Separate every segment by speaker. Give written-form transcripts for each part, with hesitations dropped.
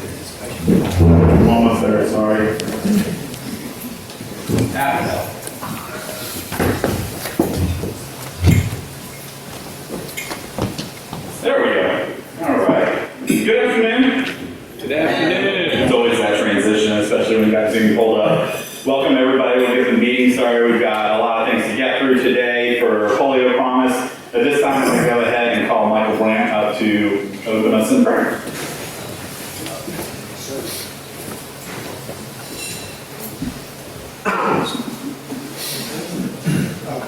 Speaker 1: I'm almost there, sorry. There we go. All right. Good afternoon. Good afternoon. It's always that transition, especially when you got Zoom pulled up. Welcome everybody. We'll get the meeting started. We've got a lot of things to get through today for Polio Promise. At this time, I'm going to go ahead and call Michael Blank up to open us in prayer.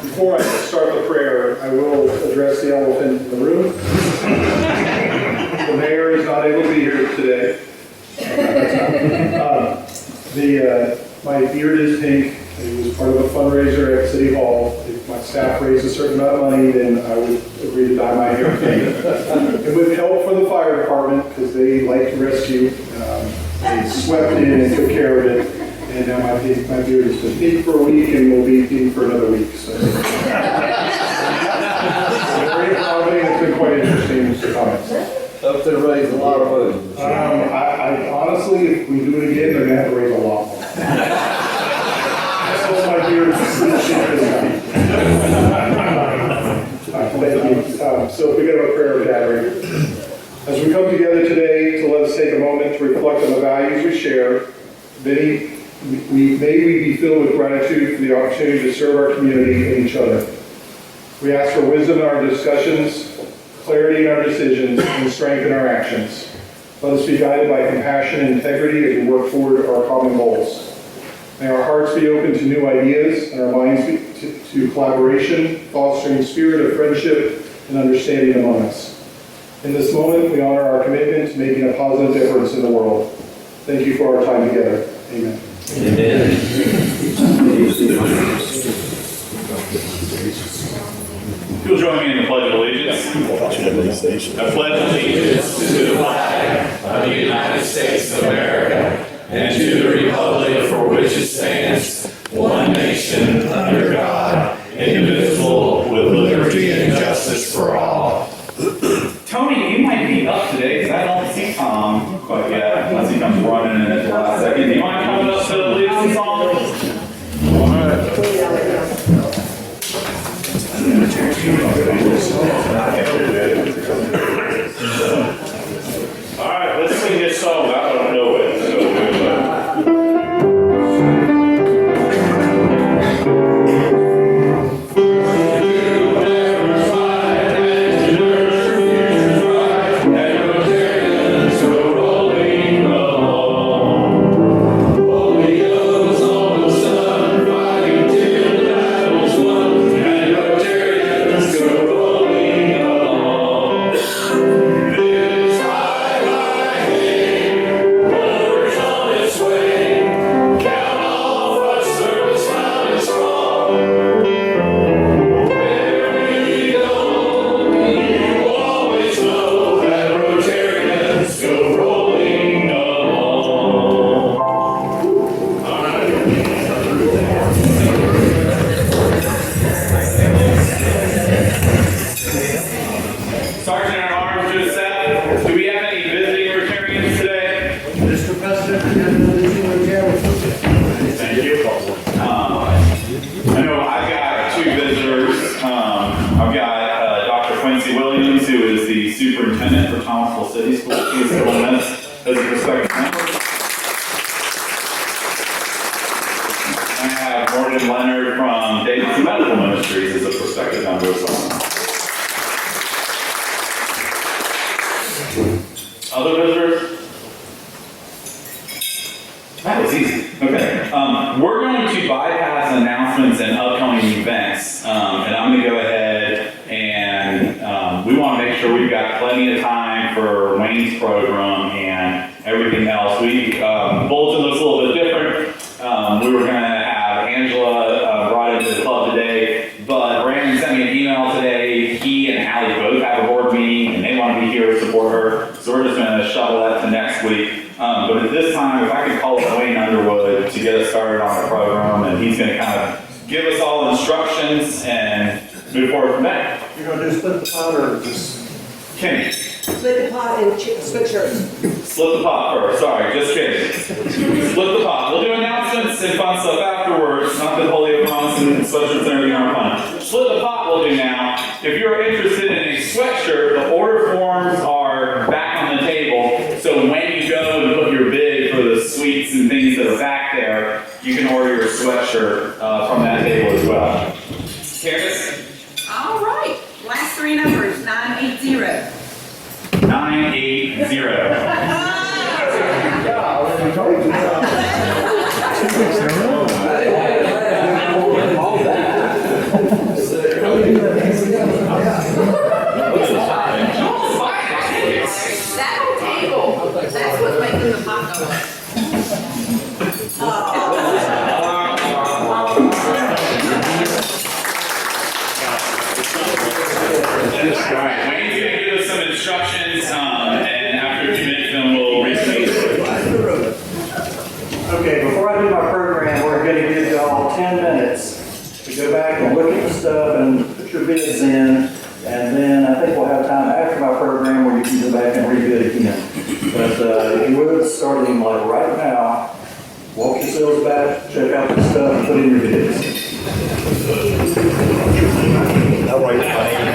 Speaker 2: Before I start the prayer, I will address the elephant in the room. The mayor is not able to be here today. My beard is pink. It was part of a fundraiser at City Hall. If my staff raised a certain amount of money, then I would agree to dye my hair pink. And with help from the fire department, because they like to rescue, they swept in and took care of it. And now my beard has been pink for a week and will be pink for another week. So. Very accommodating. It's been quite interesting to comment.
Speaker 3: Hope they raise a lot of money.
Speaker 2: I honestly, if we do it again, they're going to have to raise a lot more. So my beard is Thank you. So we got a prayer gathering. As we come together today to let us take a moment to reflect on the values we share, may we be filled with gratitude for the opportunity to serve our community and each other. We ask for wisdom in our discussions, clarity in our decisions, and strength in our actions. Let us be guided by compassion and integrity as we work toward our common goals. May our hearts be open to new ideas and our minds to collaboration, fostering a spirit of friendship and understanding among us. In this moment, we honor our commitment to making a positive difference in the world. Thank you for our time together. Amen.
Speaker 4: Amen.
Speaker 1: You'll join me in the Pledge of Allegiance. I pledge allegiance to the flag of the United States of America and to the republic for which it stands, one nation, under God, indivisible, with liberty and justice for all. Tony, you might be up today because I don't see Tom quite yet, unless he comes running in at the last second. Do you mind coming up to lead us in song? All right, let's sing this song. I don't know it, so superintendent for Thomasville City Schools. He's joining us as a prospective member. And I have Morgan Leonard from Davidson Medical Ministries as a prospective member as well. Other visitors? That was easy. Okay. We're going to bypass announcements and upcoming events, and I'm going to go ahead and we want to make sure we've got plenty of time for Wayne's program and everything else. Bulletin looks a little bit different. We were going to have Angela brought into the club today, but Brandon sent me an email today. He and Allie both have a board meeting, and they want to be here to support her, so we're just going to shovel that to next week. But at this time, if I could call up Wayne Underwood to get us started on the program, and he's going to kind of give us all instructions and move forward from there.
Speaker 2: You're going to do split the pot or just...
Speaker 1: Kenny.
Speaker 5: So
Speaker 4: split the pot and sweatshirts.
Speaker 1: Split the pot first, sorry, just kidding. Split the pot. We'll do announcements and fun stuff afterwards, not the polio promise and sweatshirts and everything are fun. Split the pot we'll do now. If you're interested in a sweatshirt, the order forms are back on the table, so when you go and put your bid for the suites and things that are back there, you can order your sweatshirt from that table as well. Candace?
Speaker 5: All right, last three numbers, 980.
Speaker 1: 980.
Speaker 5: That whole table, that's what's making the pot go up.
Speaker 1: Alright, Wayne's gonna give us some instructions, and after a few minutes, then we'll reconvene.
Speaker 6: Okay, before I do my program, we're going to give y'all 10 minutes to go back and look at the stuff and put your bids in, and then I think we'll have time after my program where you can go back and rebid again. But if you would, starting like right now, walk yourselves back, check out the stuff, and put in your bids.
Speaker 3: I'll write it my name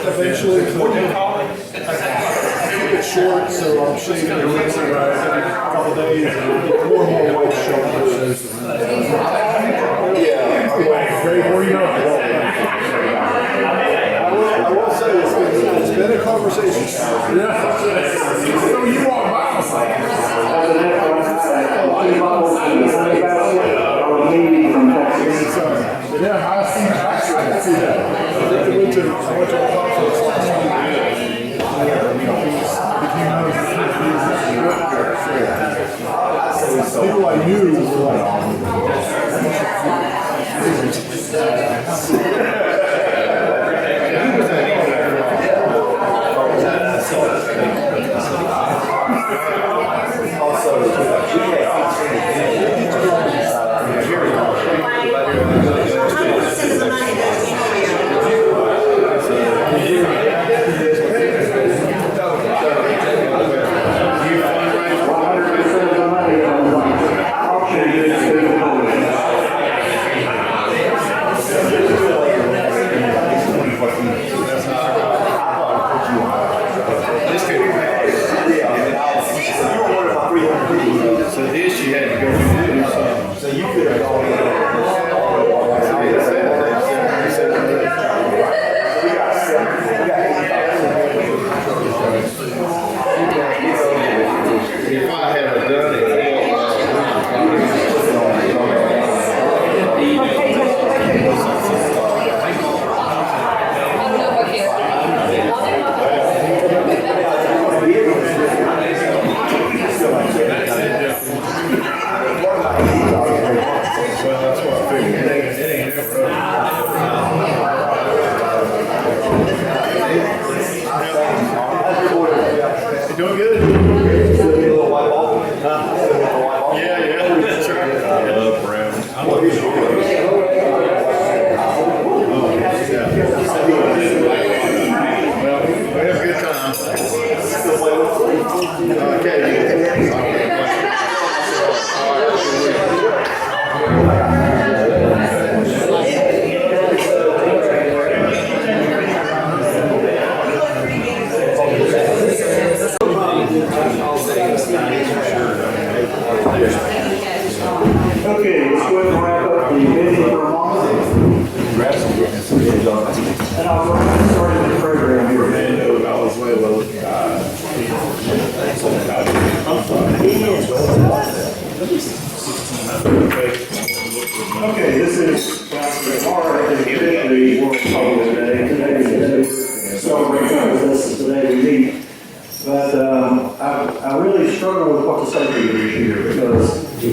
Speaker 2: Eventually, keep it short, so I'm shaving it every couple days, and more and more white shoulders. Yeah. Great, where you going? I will say it's been a conversation. Yeah. So you walk by. Yeah, I see that. I went to a conference last week. People I knew were like, Doing good? Yeah,
Speaker 3: Well, we have a good time.
Speaker 6: Okay, let's go ahead and wrap up the meeting for a moment. And I'll go ahead and start the program here. Okay, this is our officially World Polio Day. Today is the day we celebrate this is the day we meet. But I really struggle with what to say to you this year because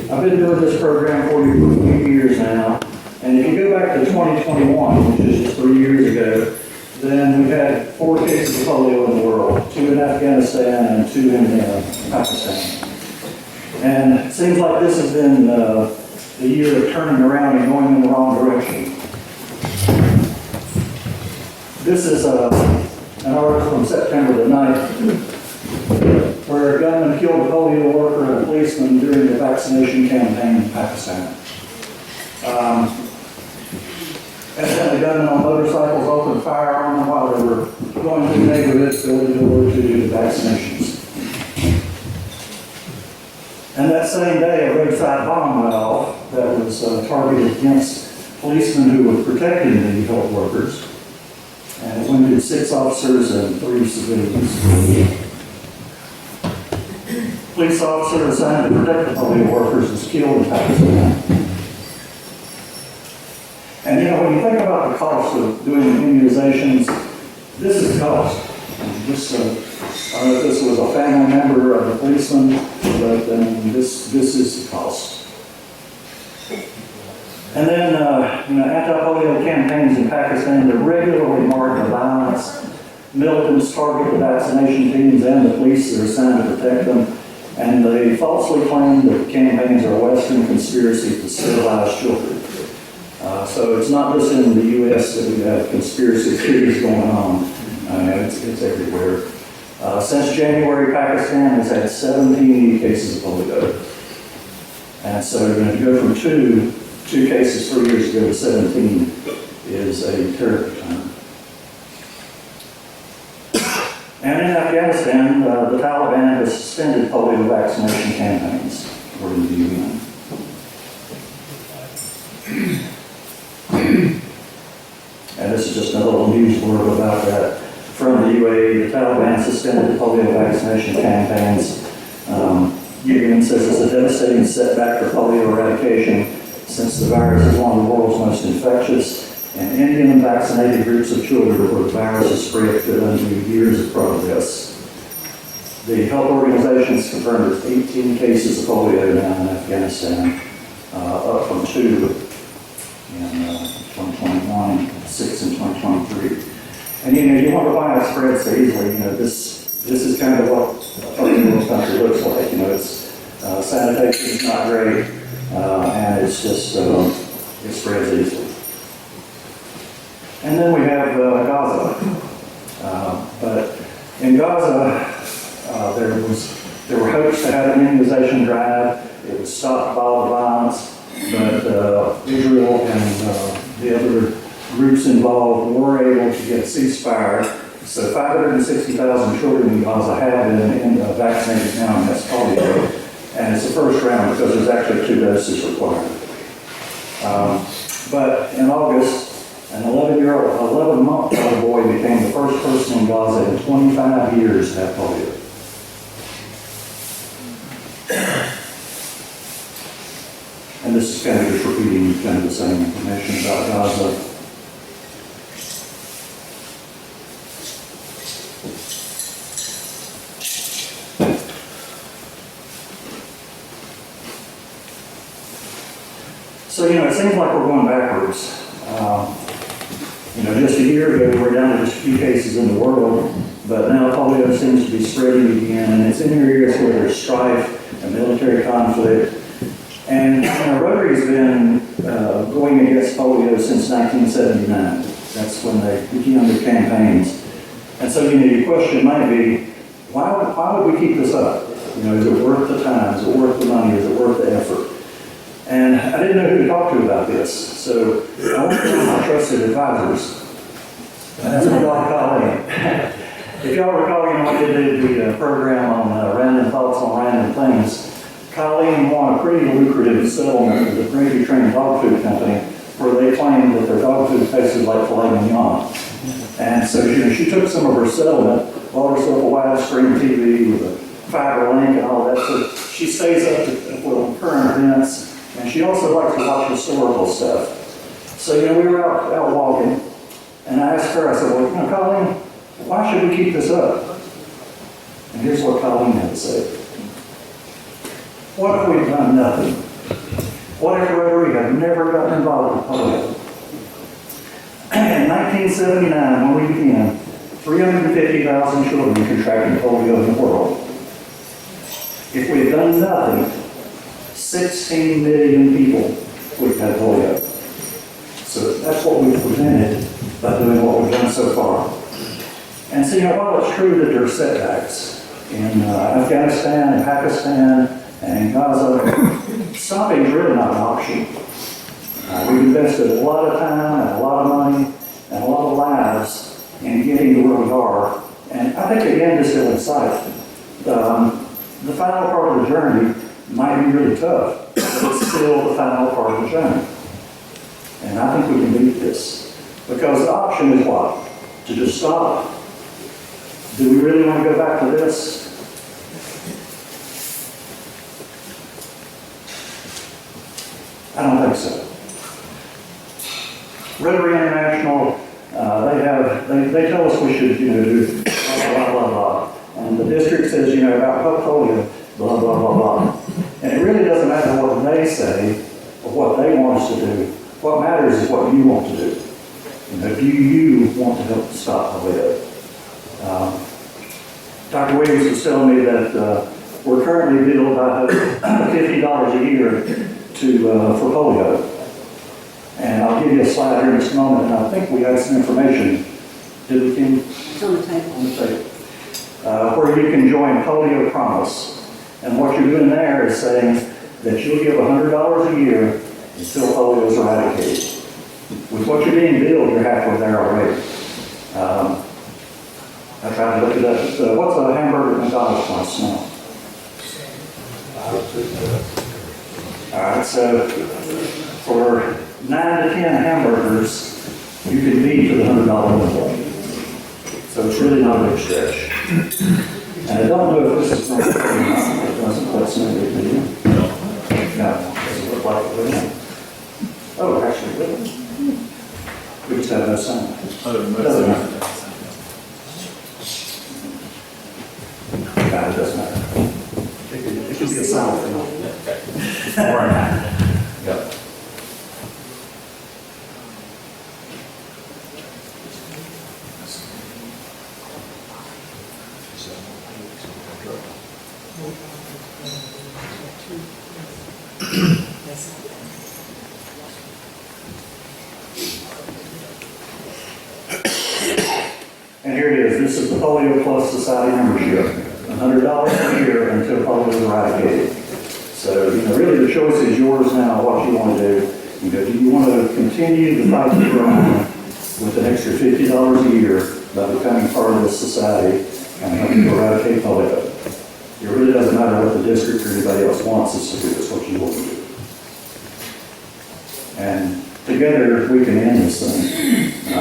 Speaker 6: I've been doing this program for you for a few years now. And if you go back to 2021, which is just 3 years ago, then we had 4 cases of polio in the world, 2 in Afghanistan and 2 in Pakistan. And it seems like this has been the year of turning around and going in the wrong direction. This is an article from September the 9th, where a gunman killed a polio worker and a policeman during the vaccination campaign in Pakistan. And then the gunmen on motorcycles opened fire on them while they were going through neighborhoods door to door to do the vaccinations. And that same day, a roadside bomb went off that was targeted against policemen who were protecting the health workers. And it wounded 6 officers and 3 civilians. Police officer assigned to protect the polio workers was killed in Pakistan. And you know, when you think about the cost of doing immunizations, this is the cost. I don't know if this was a family member of the policeman, but this is the cost. And then, anti-polio campaigns in Pakistan that regularly mark the violence. Militants target the vaccination teams and the police that are assigned to protect them. And they falsely claim that the campaigns are a Western conspiracy to sterilize children. So it's not just in the U.S. that we have conspiracy theories going on. It's everywhere. Since January, Pakistan has had 17 cases of polio. And so to go from two cases 3 years ago to 17 is a terrible time. And in Afghanistan, the Taliban has suspended polio vaccination campaigns, according to the UN. And this is just a little news blurb about that. From the UAE, the Taliban suspended polio vaccination campaigns. UN says it's a devastating setback for polio eradication since the virus is one of the world's most infectious, and Indian and vaccinated groups of children where the virus is spread could undo years of progress. The health organizations confirmed there's 18 cases of polio now in Afghanistan, up from 2 in 2021, 6 in 2023. And you wonder why it spreads so easily. This is kind of what a first-world country looks like. It's sanitation is not great, and it's just it spreads easily. And then we have Gaza. But in Gaza, there were hopes to have an immunization drive. It was stopped by all the violence, but Israel and the other groups involved were able to get a ceasefire. So 560,000 children in Gaza have been vaccinated now against polio. And it's the first round because there's actually 2 doses required. But in August, an 11-month-old boy became the first person in Gaza in 25 years to have polio. And this is kind of just repeating kind of the same information about Gaza. So, it seems like we're going backwards. Just a year ago, we were down to just a few cases in the world, but now polio seems to be spreading again, and it's in areas where there's strife and military conflict. And Rotary's been going against polio since 1979. That's when they began their campaigns. And so, your question might be, why would we keep this up? Is it worth the time? Is it worth the money? Is it worth the effort? And I didn't know who to talk to about this. So I went to one of my trusted advisors. And that's what y'all call in. If y'all recall, I did the program on random thoughts on random things. Colleen won a pretty lucrative settlement with a Gravy Train dog food company where they claimed that their dog food tasted like filet mignon. And so she took some of her settlement, bought herself a widescreen TV with a fiber link and all that. So she stays up with current events, and she also likes to watch historical stuff. So we were out walking, and I asked her, I said, well, Colleen, why should we keep this up? And here's what Colleen had to say. What if we've done nothing? What if Rotary had never gotten involved with polio? In 1979, when we began, 350,000 children contracted polio in the world. If we had done nothing, 16 million people would have had polio. So that's what we've prevented by doing what we've done so far. And so, while it's true that there are setbacks in Afghanistan and Pakistan and Gaza, stopping is really not an option. We've invested a lot of time and a lot of money and a lot of lives in getting to where we are. And I think the end is still in sight. The final part of the journey might be really tough, but it's still the final part of the journey. And I think we can beat this. Because the option is what? To just stop. Do we really want to go back to this? I don't think so. Rotary International, they tell us we should, do blah, blah, blah. And the district says, about polio, blah, blah, blah, blah. And it really doesn't matter what they say or what they want us to do. What matters is what you want to do. Do you want to help stop polio? Dr. Williams was telling me that we're currently billed by $50 a year for polio. And I'll give you a slide here in just a moment, and I think we have some information. Did we, Kim?
Speaker 4: It's on the table.
Speaker 6: On the table. Where you can join Polio Promise. And what you're doing there is saying that you'll give $100 a year until polio is eradicated. With what you're being billed, you're halfway there already. I tried to look it up. What's a hamburger at McDonald's price now? All right, so for 9 to 10 hamburgers, you can meet for the $100 level. So it's really not a big stretch. And I don't know if this is going to be or not. It doesn't quite seem to be. No, it doesn't look like it will. Oh, actually, it will. We just have no sign. Doesn't matter. God, it doesn't matter. It could be a sound thing. Or not. Yep. And here it is. This is the Polio Plus Society membership. $100 a year until polio is eradicated. So, really the choice is yours now, what you want to do. Do you want to continue the fight that you're on with an extra $50 a year by becoming part of this society and helping to eradicate polio? It really doesn't matter what the district or anybody else wants us to do. It's what you want to do. And together we can end this thing.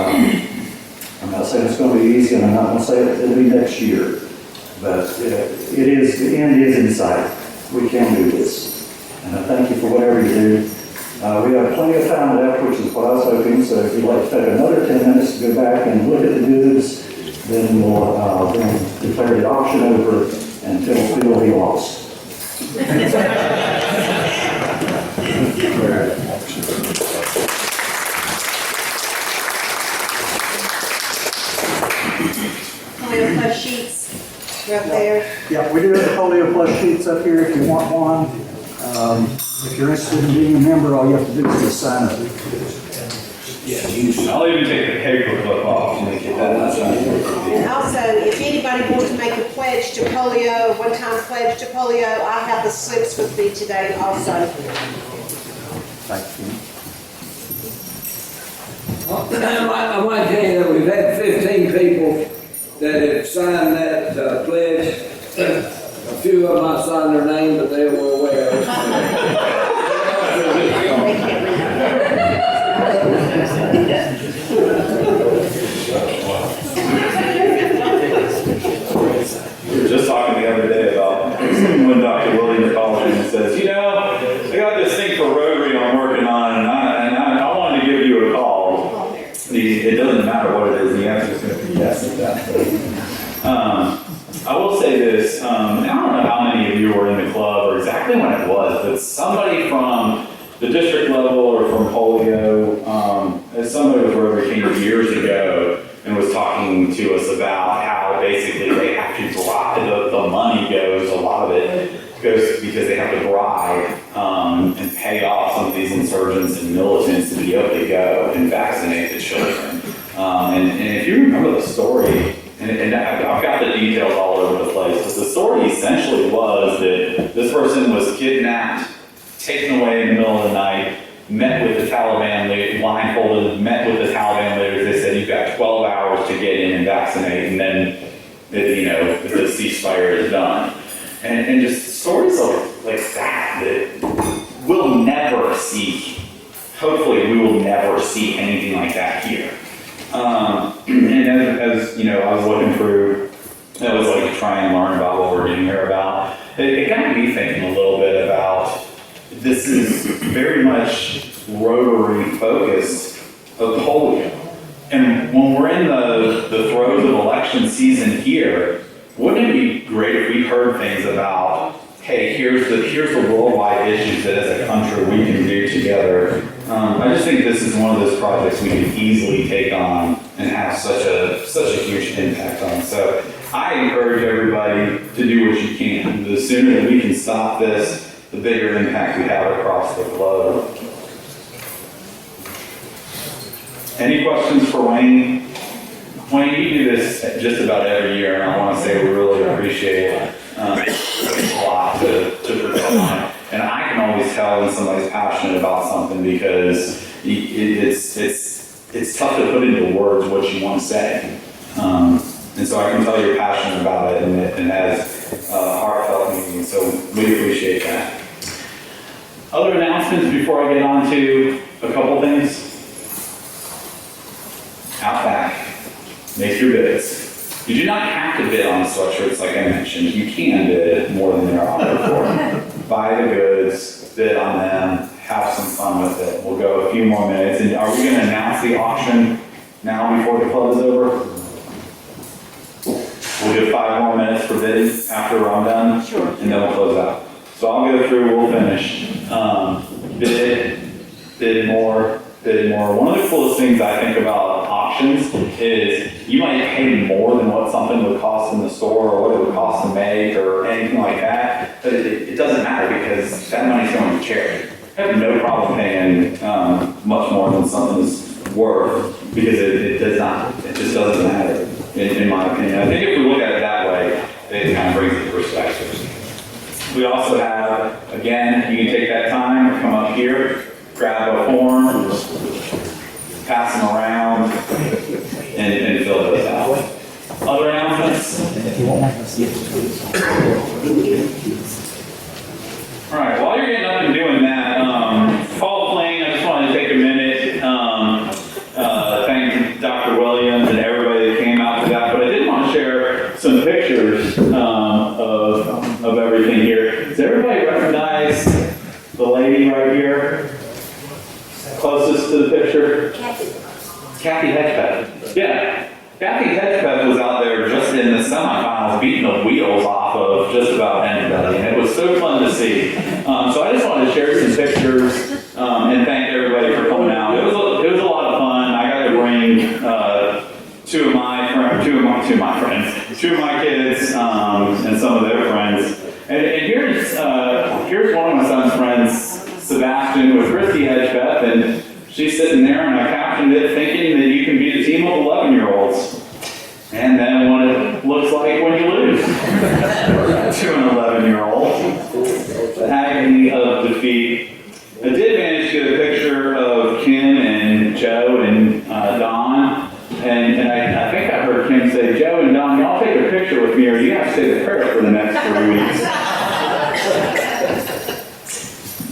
Speaker 6: I'm not saying it's going to be easy, and I'm not going to say it'll be next year. But it is, the end is in sight. We can do this. And I thank you for whatever you do. We have plenty of time left, which is what I was hoping. So if you'd like to take another 10 minutes to go back and look at the goods, then we'll then declare the auction over until Phil he lost.
Speaker 4: Polio Plus sheets, they're up there.
Speaker 6: Yeah, we do have the Polio Plus sheets up here if you want one. If
Speaker 7: you're interested in being a member, all you have to do is just sign up.
Speaker 1: I'll even take the paperclip off to make it that.
Speaker 4: And also, if anybody wants to make a pledge to polio, one-time pledge to polio, I have the slips with me today also.
Speaker 8: I might tell you that we've had 15 people that have signed that pledge. A few of them I signed their name, but they were aware of it.
Speaker 1: We were just talking the other day about when Dr. Williams called in and says, you know, I got this thing for Rotary I'm working on, and I wanted to give you a call. It doesn't matter what it is, the answer is going to be yes at that point. I will say this, I don't know how many of you were in the club or exactly when it was, but somebody from the district level or from Polio, somebody with Rotary came years ago and was talking to us about how basically they have to bribe, the money goes, a lot of it goes because they have to bribe and pay off some of these insurgents and militants to be able to go and vaccinate the children. And if you remember the story, and I've got the details all over the place, but the story essentially was that this person was kidnapped, taken away in the middle of the night, met with the Taliban, blindfolded, met with the Taliban leaders. They said, you've got 12 hours to get in and vaccinate, and then, the ceasefire is done. And just stories like that we'll never see. Hopefully, we will never see anything like that here. And as I was looking through, I was like trying to learn about what we're doing here about. It got me thinking a little bit about this is very much Rotary focused of polio. And when we're in the throes of election season here, wouldn't it be great if we heard things about, hey, here's the worldwide issues that as a country we can do together. I just think this is one of those projects we can easily take on and have such a huge impact on. So I encourage everybody to do what you can. The sooner that we can stop this, the bigger impact we have across the globe. Any questions for Wayne? Wayne, you do this just about every year, and I want to say we really appreciate it. It's a lot to provide. And I can always tell when somebody's passionate about something because it's tough to put into words what you want to say. And so I can tell you're passionate about it, and it has heartfelt meaning, so we appreciate that. Other announcements before I get on to a couple things. Out back, make your bids. You do not have to bid on the sweatshirts like I mentioned. You can bid more than they're offered for. Buy the goods, bid on them, have some fun with it. We'll go a few more minutes. And are we going to announce the auction now before the club is over? We'll do 5 more minutes for bidding after I'm done.
Speaker 4: Sure.
Speaker 1: And then we'll close out. So I'll go through, we'll finish. Bid more. One of the coolest things I think about auctions is you might pay more than what something would cost in the store or what it would cost to make or anything like that, but it doesn't matter because that money's going to charity. I have no problem paying much more than something is worth because it just doesn't matter in my opinion. I think if we look at it that way, it kind of brings it to perspective. We also have, again, you can take that time, come up here, grab a form, pass them around, and fill those out. Other announcements? All right, while you're getting up and doing that, fall playing, I just wanted to take a minute, thank Dr. Williams and everybody that came out to that, but I did want to share some pictures of everything here. Does everybody recognize the lady right here? Closest to the picture? Kathy Hedgepeth. Yeah. Kathy Hedgepeth was out there just in the semifinals beating the wheels off of just about anybody, and it was so fun to see. So I just wanted to share some pictures and thank everybody for coming out. It was a lot of fun. I got to bring two of my kids and some of their friends. And here's one of my son's friends, she's sitting there, and I captioned it thinking that you can beat a team of 11-year-olds. And then what it looks like when you lose to an 11-year-old. The agony of defeat. I did manage to get a picture of Kim and Joe and Don. And I think I heard Kim say, Joe and Don, y'all take a picture with me or you have to say the prayer for the next 3 weeks.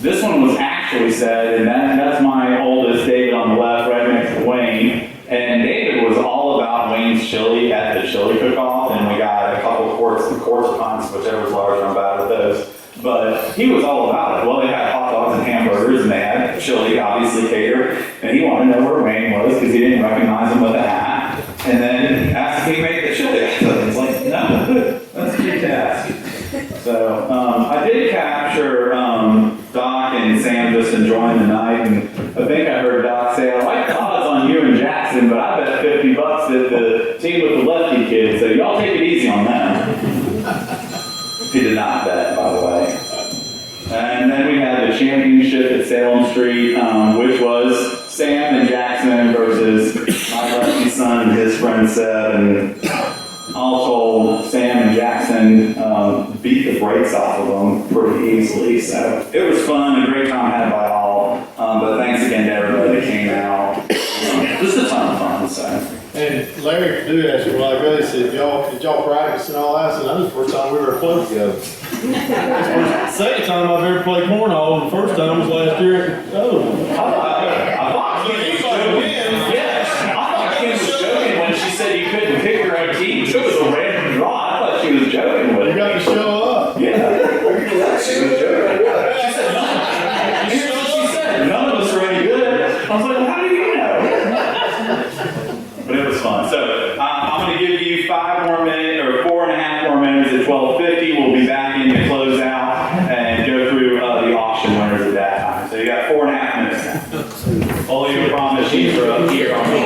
Speaker 1: This one was actually said, and that's my oldest, David, on the left, right next to Wayne. And David was all about Wayne's chili at the chili cook-off, and we got a couple quarts of pints, whichever's larger, I'm bad with those. But he was all about it. Well, they had hot dogs and hamburgers, and they had chili, obviously catered, and he wanted to know where Wayne was because he didn't recognize him with a hat. And then asked if he made the chili. I was like, no, that's a good task. So I did capture Doc and Sam just enjoying the night, and I think I heard Doc say, I like the odds on you and Jackson, but I bet $50 that the team with the lefty kids, so y'all take it easy on them. He did not bet, by the way. And then we had the championship at Salem Street, which was Sam and Jackson versus my lefty son and his friend Seb, and all told, Sam and Jackson beat the brakes off of them pretty easily. So it was fun, a great time had by all. But thanks again to everybody that came out. Just a ton of fun. So.
Speaker 3: And Larry Purdue asked me a while ago, he said, did y'all practice and all that? I said, that was the first time we were close together. The second time I've ever played cornhole, and the first time was last year at the other one.
Speaker 1: I thought Kim was joking. Yes, I thought Kim was joking when she said you couldn't pick your own team. It was a random draw. I thought she was joking with
Speaker 3: You got to show up.
Speaker 1: Yeah, she was joking. She said, here's what she said, none of us are any good. I was like, well, how do you know? But it was fun. So I'm going to give you 5 more minutes, or 4.5 more minutes at 12:50. We'll be back in to close out and go through the auction winners at that time. So you got 4.5 minutes now. Polio promise sheets are up here on the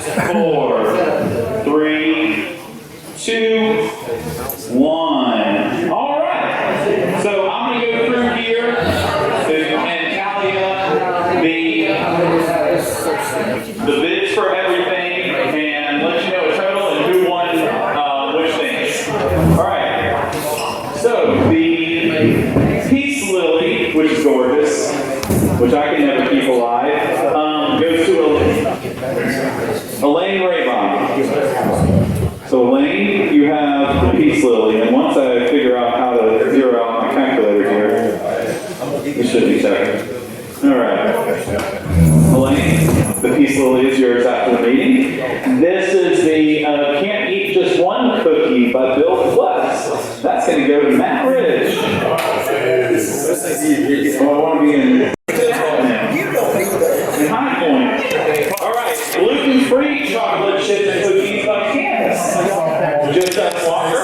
Speaker 1: 4, 3, 2, 1. All right. So I'm going to go through here and tally up the bids for everything and let you know a total and who won which things. All right. So the Peace Lily, which is gorgeous, which I can never keep alive, goes to Elaine Raybon. So Elaine, you have the Peace Lily, and once I figure out how to zero out my calculator here, this should be second. All right. Elaine, the Peace Lily is yours after the meeting. This is the Can't Eat Just One Cookie by Bill Flex. That's going to go to Matt Ridge. Oh, I want to be in High Point. All right, gluten-free chocolate chip and cookies by Candace. Just Walker.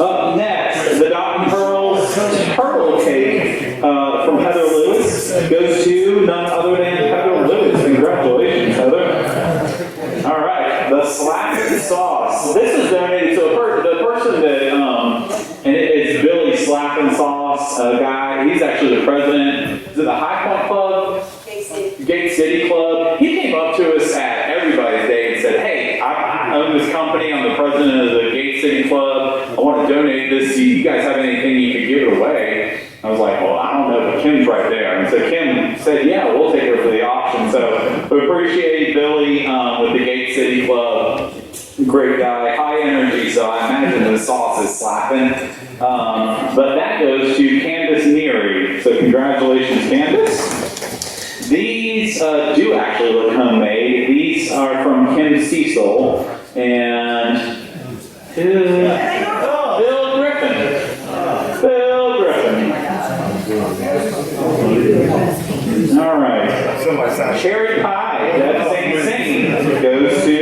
Speaker 1: Up next, the Dot and Pearls Turtle Cake from Heather Lewis goes to none other than Heather Lewis. Congratulations, Heather. All right, the Slapping Sauce. This is donated to the person that, and it's Billy Slapping Sauce guy. He's actually the president. Is it the High Point Club? Gate City Club. He came up to us at Everybody's Day and said, hey, I own this company. I'm the president of the Gate City Club. I want to donate this to you. You guys have anything you could give it away? I was like, well, I don't know, but Kim's right there. And so Kim said, yeah, we'll take her for the auction. So we appreciate Billy with the Gate City Club. Great guy, high energy, so I imagine the sauce is slapping. But that goes to Candace Neary. So congratulations, Candace. These do actually look homemade. These are from Kim Cecil and Bill Griffin. Bill Griffin. All right. Cherry pie, Deb St. Saint goes to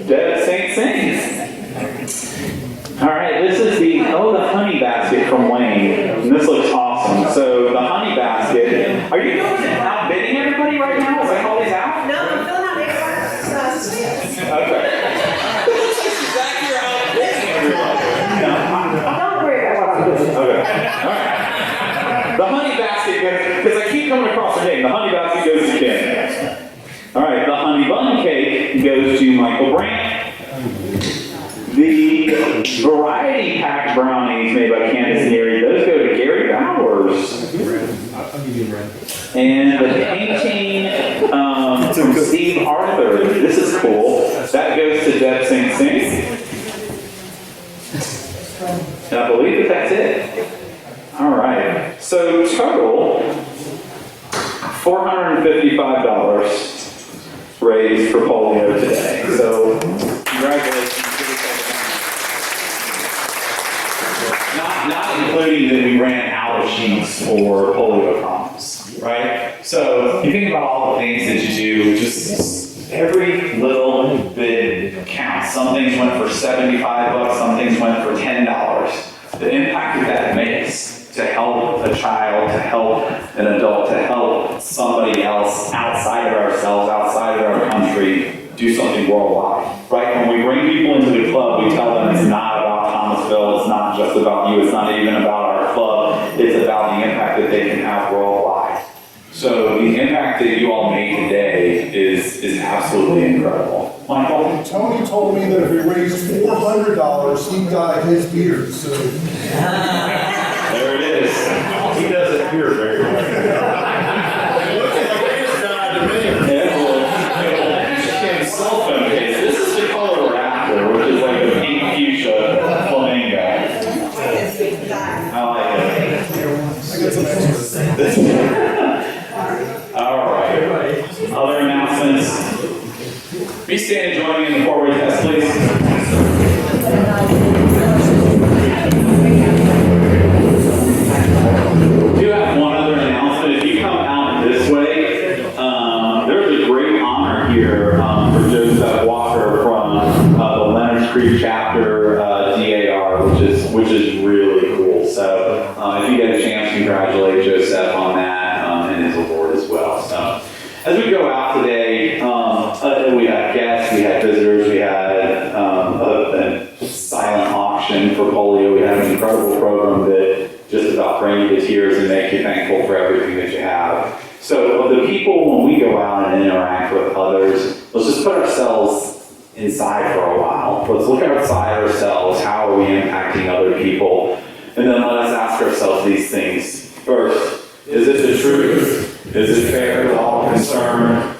Speaker 1: Deb St. Saint. All right, this is the honey basket from Wayne. And this looks awesome. So the honey basket, are you going outbidding everybody right now? Is that all these out?
Speaker 4: No, I'm filling out everyone's slips.
Speaker 1: Okay. This is exactly your outbidding everybody.
Speaker 4: Don't worry about what I'm doing.
Speaker 1: Okay. All right. The honey basket, because I keep coming across her name, the honey basket goes to Kim. All right, the honey bun cake goes to Michael Brandt. The variety pack brownies made by Candace Neary, those go to Gary Bowers. And the painting from Steve Arthur, this is cool. That goes to Deb St. Saint. And I believe that that's it. All right. So total, $455 raised for polio today. So congratulations. Not including that we ran out of sheets for polio proms, right? So you think about all the things that you do, just every little bit counts. Some things went for $75, some things went for $10. The impact that makes to help a child, to help an adult, to help somebody else outside of ourselves, outside of our country, do something worldwide, right? When we bring people into the club, we tell them it's not about Thomasville, it's not just about you, it's not even about our club, it's about the impact that they can have worldwide. So the impact that you all made today is absolutely incredible. Michael?
Speaker 2: Tony told me that if we raised $400, he'd dye his beard soon.
Speaker 1: There it is.
Speaker 3: He doesn't hear very well.
Speaker 1: Cell phone case. This is the color Raptor, which is like a pink fuchsia flamingo. I like it.
Speaker 2: I got some extras.
Speaker 1: All right. Other announcements. Be standing, join me in the forward test, please. We do have one other announcement. If you come out this way, there's a great honor here for Joseph Walker from the Leonard's Creek chapter DAR, which is really cool. So if you get a chance, congratulate Joseph on that and his award. as we go out today, we had guests, we had visitors, we had a silent auction for polio. We had an incredible program that just about bring you to tears and make you thankful for everything that you have. So the people, when we go out and interact with others, let's just put ourselves inside for a while. Let's look outside ourselves. How are we impacting other people? And then let us ask ourselves these things. First, is it the truth? Is it fair to all concerned?